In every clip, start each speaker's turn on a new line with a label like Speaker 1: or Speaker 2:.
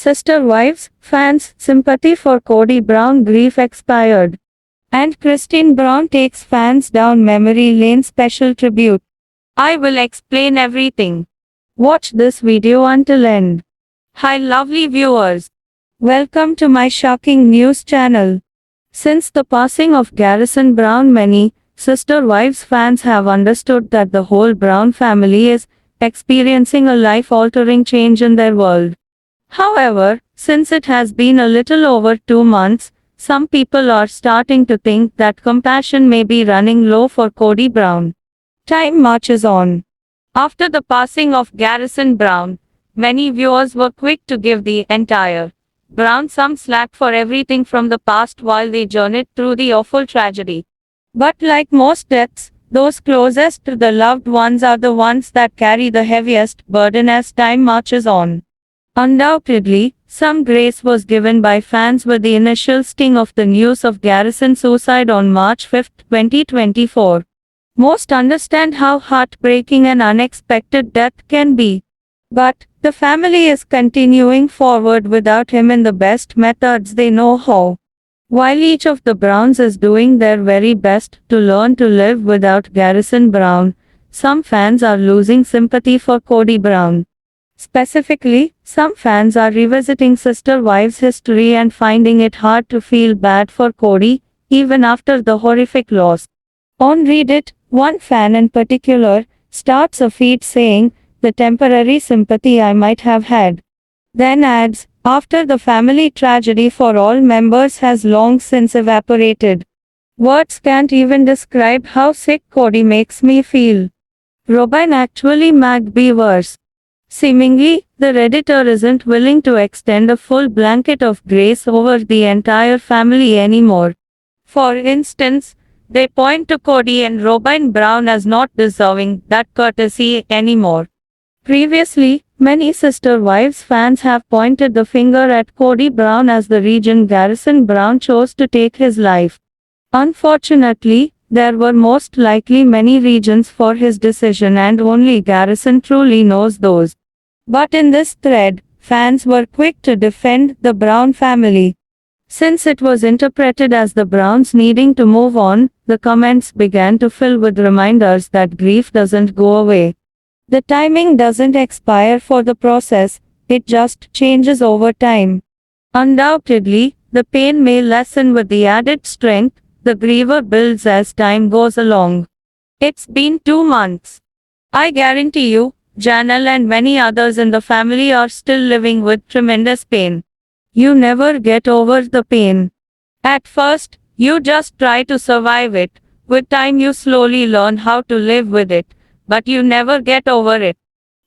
Speaker 1: Sister wives, fans, sympathy for Cody Brown grief expired. And Christine Brown takes fans down memory lane special tribute. I will explain everything. Watch this video until end. Hi lovely viewers. Welcome to my shocking news channel. Since the passing of Garrison Brown, many Sister Wives fans have understood that the whole Brown family is experiencing a life-altering change in their world. However, since it has been a little over 2 months, some people are starting to think that compassion may be running low for Cody Brown. Time marches on. After the passing of Garrison Brown, many viewers were quick to give the entire Brown some slack for everything from the past while they journeyed through the awful tragedy. But like most deaths, those closest to the loved ones are the ones that carry the heaviest burden as time marches on. Undoubtedly, some grace was given by fans with the initial sting of the news of Garrison's suicide on March 5, 2024. Most understand how heartbreaking an unexpected death can be. But, the family is continuing forward without him in the best methods they know how. While each of the Browns is doing their very best to learn to live without Garrison Brown, some fans are losing sympathy for Cody Brown. Specifically, some fans are revisiting Sister Wives' history and finding it hard to feel bad for Cody, even after the horrific loss. On Reddit, one fan in particular starts a feed saying, "The temporary sympathy I might have had." Then adds, "After the family tragedy for all members has long since evaporated. Words can't even describe how sick Cody makes me feel." Robin actually might be worse. Seemingly, the Redditor isn't willing to extend a full blanket of grace over the entire family anymore. For instance, they point to Cody and Robin Brown as not deserving that courtesy anymore. Previously, many Sister Wives fans have pointed the finger at Cody Brown as the reason Garrison Brown chose to take his life. Unfortunately, there were most likely many reasons for his decision and only Garrison truly knows those. But in this thread, fans were quick to defend the Brown family. Since it was interpreted as the Browns needing to move on, the comments began to fill with reminders that grief doesn't go away. The timing doesn't expire for the process, it just changes over time. Undoubtedly, the pain may lessen with the added strength the griever builds as time goes along. It's been 2 months. I guarantee you, Janelle and many others in the family are still living with tremendous pain. You never get over the pain. At first, you just try to survive it. With time you slowly learn how to live with it, but you never get over it.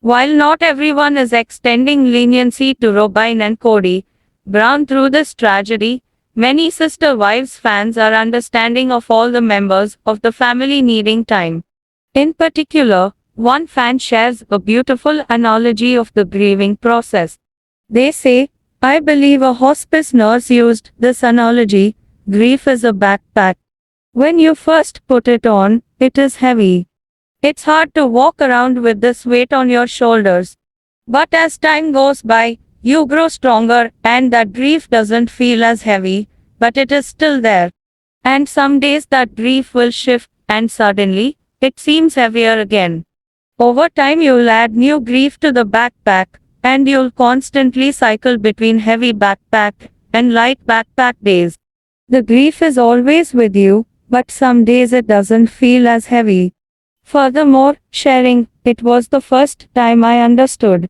Speaker 1: While not everyone is extending leniency to Robin and Cody Brown through this tragedy, many Sister Wives fans are understanding of all the members of the family needing time. In particular, one fan shares a beautiful analogy of the grieving process. They say, "I believe a hospice nurse used this analogy. Grief is a backpack. When you first put it on, it is heavy. It's hard to walk around with this weight on your shoulders. But as time goes by, you grow stronger, and that grief doesn't feel as heavy, but it is still there. And some days that grief will shift, and suddenly, it seems heavier again. Over time you'll add new grief to the backpack, and you'll constantly cycle between heavy backpack and light backpack days. The grief is always with you, but some days it doesn't feel as heavy." Furthermore, sharing, "It was the first time I understood."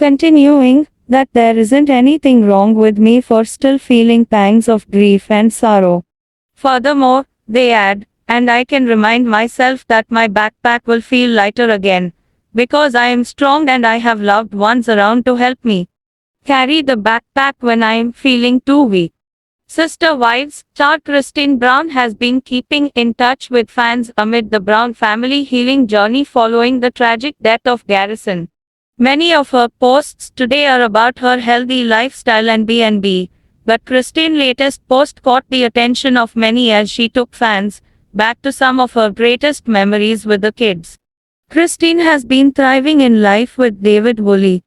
Speaker 1: Continuing, "that there isn't anything wrong with me for still feeling pangs of grief and sorrow." Furthermore, they add, "And I can remind myself that my backpack will feel lighter again, because I am strong and I have loved ones around to help me carry the backpack when I am feeling too weak." Sister Wives star Christine Brown has been keeping in touch with fans amid the Brown family healing journey following the tragic death of Garrison. Many of her posts today are about her healthy lifestyle and B&B, but Christine's latest post caught the attention of many as she took fans back to some of her greatest memories with the kids. Christine has been thriving in life with David Woolley.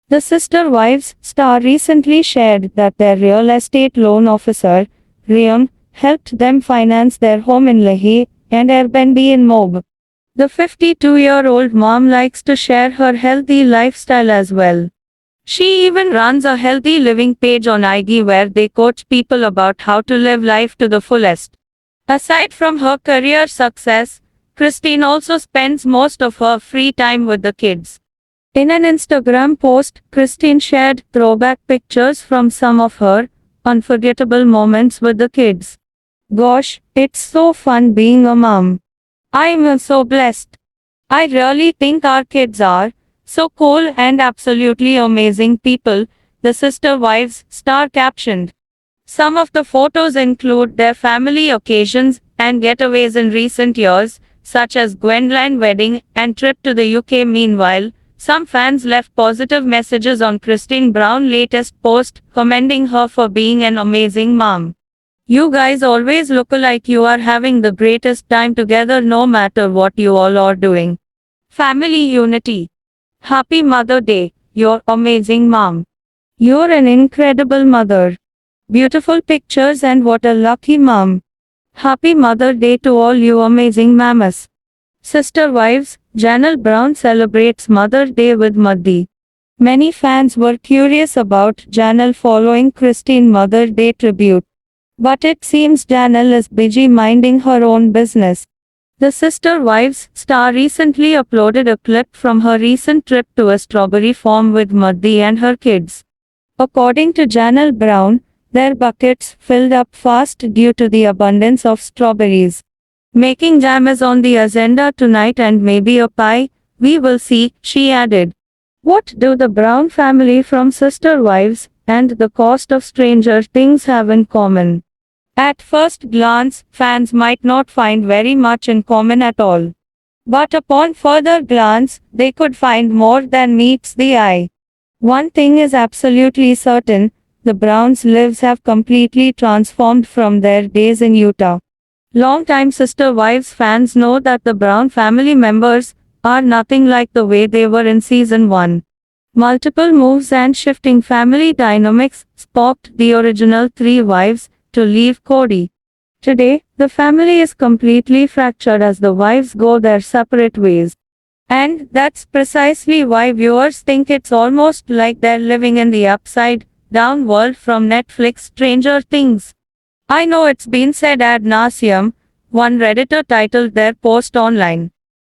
Speaker 1: The Sister Wives star recently shared that their real estate loan officer, Rian, helped them finance their home in Lehi and Airbnb in Mob. The 52-year-old mom likes to share her healthy lifestyle as well. She even runs a healthy living page on IG where they coach people about how to live life to the fullest. Aside from her career success, Christine also spends most of her free time with the kids. In an Instagram post, Christine shared throwback pictures from some of her unforgettable moments with the kids. Gosh, it's so fun being a mom. I'm so blessed. I really think our kids are so cool and absolutely amazing people, the Sister Wives star captioned. Some of the photos include their family occasions and getaways in recent years, such as Gwendoline wedding and trip to the UK. Meanwhile, some fans left positive messages on Christine Brown's latest post, commending her for being an amazing mom. You guys always look like you are having the greatest time together no matter what you all are doing. Family unity. Happy Mother Day, you're amazing mom. You're an incredible mother. Beautiful pictures and what a lucky mom. Happy Mother Day to all you amazing mamas. Sister Wives, Janelle Brown celebrates Mother's Day with Maddi. Many fans were curious about Janelle following Christine Mother's Day tribute. But it seems Janelle is busy minding her own business. The Sister Wives star recently uploaded a clip from her recent trip to a strawberry farm with Maddi and her kids. According to Janelle Brown, their buckets filled up fast due to the abundance of strawberries. Making jam is on the agenda tonight and maybe a pie, we will see, she added. What do the Brown family from Sister Wives and the cost of Stranger Things have in common? At first glance, fans might not find very much in common at all. But upon further glance, they could find more than meets the eye. One thing is absolutely certain, the Browns' lives have completely transformed from their days in Utah. Longtime Sister Wives fans know that the Brown family members are nothing like the way they were in season 1. Multiple moves and shifting family dynamics sparked the original 3 wives to leave Cody. Today, the family is completely fractured as the wives go their separate ways. And that's precisely why viewers think it's almost like they're living in the upside down world from Netflix Stranger Things. I know it's been said ad nauseum, one Redditor titled their post online.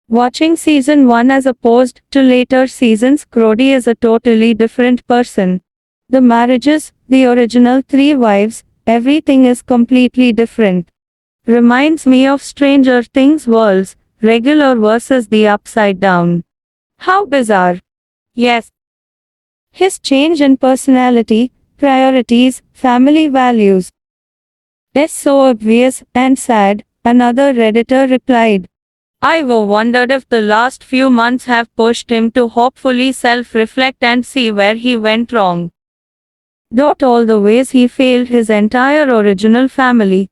Speaker 1: Watching season 1 as opposed to later seasons, Cody is a totally different person. The marriages, the original 3 wives, everything is completely different. Reminds me of Stranger Things worlds, regular versus the upside down. How bizarre. Yes. His change in personality, priorities, family values. It's so obvious and sad, another Redditor replied. I've wondered if the last few months have pushed him to hopefully self-reflect and see where he went wrong. All the ways he failed his entire original family.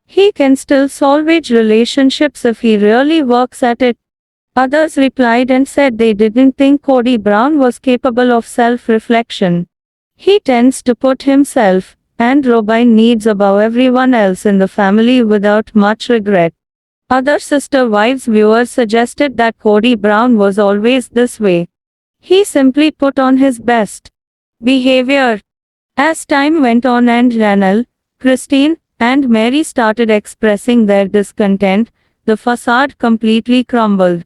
Speaker 1: He can still salvage relationships if he really works at it. Others replied and said they didn't think Cody Brown was capable of self-reflection. He tends to put himself and Robin needs above everyone else in the family without much regret. Other Sister Wives viewers suggested that Cody Brown was always this way. He simply put on his best behavior. As time went on and Janelle, Christine, and Mary started expressing their discontent, the facade completely crumbled.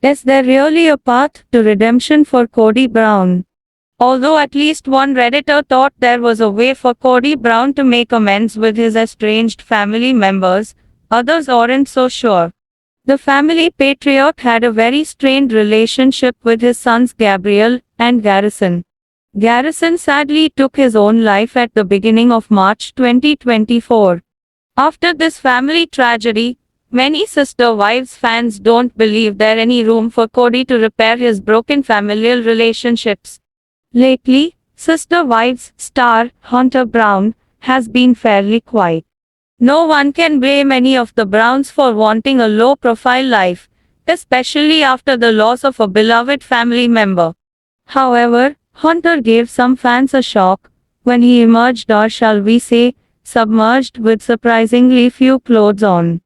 Speaker 1: Is there really a path to redemption for Cody Brown? Although at least one Redditor thought there was a way for Cody Brown to make amends with his estranged family members, others aren't so sure. The family patriarch had a very strained relationship with his sons Gabriel and Garrison. Garrison sadly took his own life at the beginning of March 2024. After this family tragedy, many Sister Wives fans don't believe there's any room for Cody to repair his broken familial relationships. Lately, Sister Wives star Hunter Brown has been fairly quiet. No one can blame any of the Browns for wanting a low-profile life, especially after the loss of a beloved family member. However, Hunter gave some fans a shock when he emerged, or shall we say, submerged, with surprisingly few clothes on.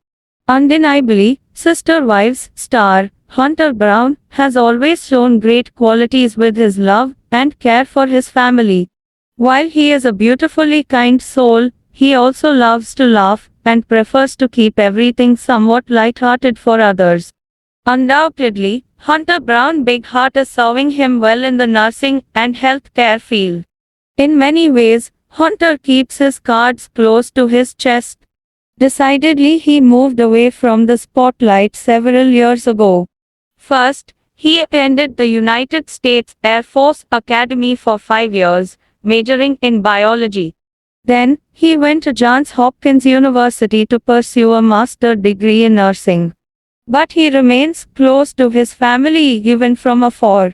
Speaker 1: Undeniably, Sister Wives star Hunter Brown has always shown great qualities with his love and care for his family. While he is a beautifully kind soul, he also loves to laugh and prefers to keep everything somewhat light-hearted for others. Undoubtedly, Hunter Brown's big heart is serving him well in the nursing and healthcare field. In many ways, Hunter keeps his cards close to his chest. Decidedly, he moved away from the spotlight several years ago. First, he attended the United States Air Force Academy for 5 years, majoring in biology. Then, he went to Johns Hopkins University to pursue a master's degree in nursing. But he remains close to his family even from afar.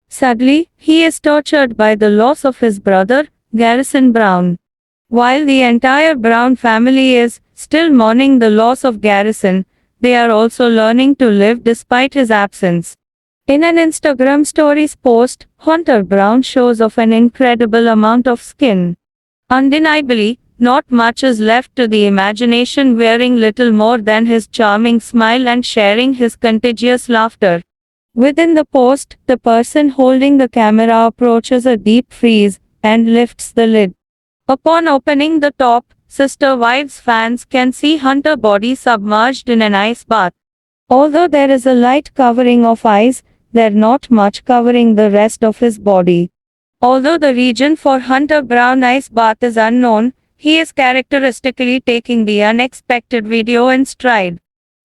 Speaker 1: Sadly, he is tortured by the loss of his brother, Garrison Brown. While the entire Brown family is still mourning the loss of Garrison, they are also learning to live despite his absence. In an Instagram stories post, Hunter Brown shows off an incredible amount of skin. Undeniably, not much is left to the imagination, wearing little more than his charming smile and sharing his contagious laughter. Within the post, the person holding the camera approaches a deep freeze and lifts the lid. Upon opening the top, Sister Wives fans can see Hunter's body submerged in an ice bath. Although there is a light covering of ice, there's not much covering the rest of his body. Although the region for Hunter Brown ice bath is unknown, he is characteristically taking the unexpected video in stride.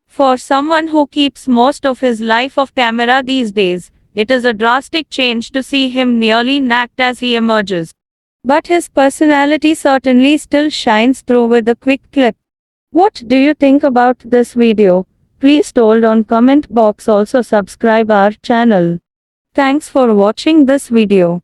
Speaker 1: For someone who keeps most of his life off camera these days, it is a drastic change to see him nearly naked as he emerges. But his personality certainly still shines through with a quick clip. What do you think about this video? Please told on comment box. Also subscribe our channel. Thanks for watching this video.